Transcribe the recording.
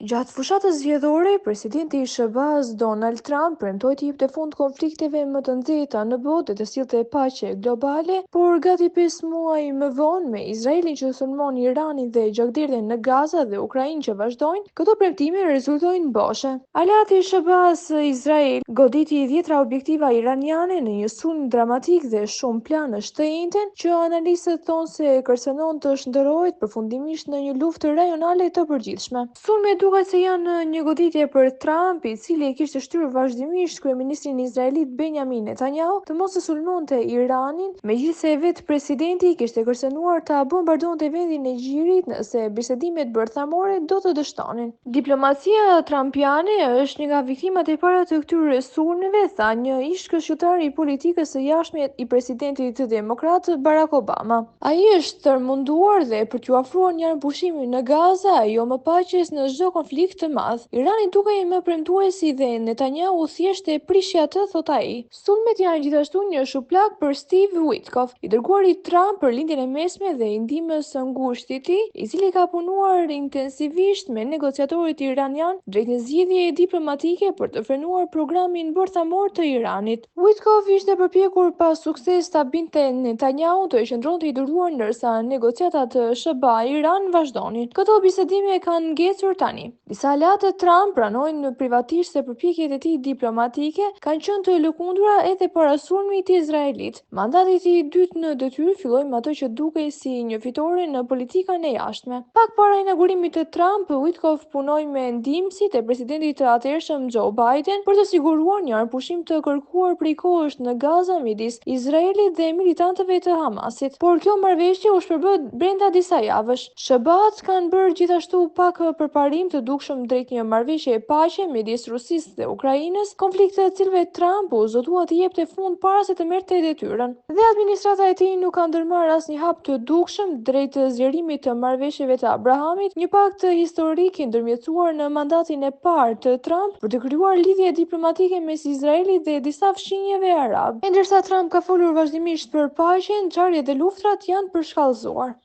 Gjatë fushatës zgjedhore, presidenti i SBA-s Donald Trump premtoi të jepte fund konflikteve më të nxehta në botë dhe të sillte paqe globale, por gati 5 muaj më vonë me Izraelin që sulmon Iranin dhe gjakderdhjen në Gaza dhe Ukrainë që vazhdojnë, këto premtime rezultojnë boshe. Aleati i SBA-s Izrael goditi 10 objektiva iraniane në një sulm dramatik dhe shumë planësh të njëjtën që analistët thonë se kërcënon të shndërrohet përfundimisht në një luftë rajonale të përgjithshme. Sulmet duket se janë një goditje për Trump, i cili e kishte shtyrë vazhdimisht kryeministrin izraelit Benjamin Netanyahu të mos e sulmonte Iranin, megjithse vetë presidenti kishte kërcënuar ta bombardonte vendin e Gjirit nëse bisedimet bërthamore do të dështonin. Diplomacia trumpiane është një nga viktimat e para të këtyre sulmeve, tha një ish këshilltar i politikës së jashtme i presidentit demokrat Barack Obama. Ai është tërmenduar dhe për t'u ofruar një pushimi në Gaza, jo më paqes në çdo konflikt të madh. Irani dukej më premtuesi dhe Netanyahu thjesht e prishi atë, thot ai. Sulmet janë gjithashtu një shuplak për Steve Witkoff, i dërguari i Trump për lindjen e mesme dhe i ndihmës së ngushtë i tij, i cili ka punuar intensivisht me negociatorët iranian drejt një zgjidhjeje diplomatike për të frenuar programin bërthamor të Iranit. Witkoff ishte përpjekur pas sukses ta binte Netanyahu të qëndronte i duruar ndërsa negociatat SBA-Iran vazhdonin. Këto bisedime kanë ngecur tani. Disa aleatë të Trump pranojnë privatisht se përpjekjet e tij diplomatike kanë qenë të lëkundura edhe para sulmit të Izraelit. Mandati i tij i dytë në detyrë filloi me atë që dukej si një fitore në politikën e jashtme. Pak para inaugurimit të Trump, Witkoff punoi me ndihmësit e presidentit të atëhershëm Joe Biden për të siguruar një pushim të kërkuar prej kohësh në Gaza midis Izraelit dhe militantëve të Hamasit. Por kjo marrëveshje u shpërbë brenda disa javësh. SBA-t kanë bërë gjithashtu pak përparim të dukshëm drejt një marrëveshje paqe midis Rusisë dhe Ukrainës, konflikte të cilëve Trump u zotua të jepte fund para se të merrte detyrën. Dhe administrata e tij nuk ka ndërmarrë asnjë hap të dukshëm drejt zgjerimit të marrëveshjeve të Abrahamit, një pakt historik i ndërmjetësuar në mandatin e parë të Trump për të krijuar lidhje diplomatike mes Izraelit dhe disa fshinjeve arab. E ndërsa Trump ka folur vazhdimisht për paqen, ngjarjet dhe luftrat janë përshkallëzuar.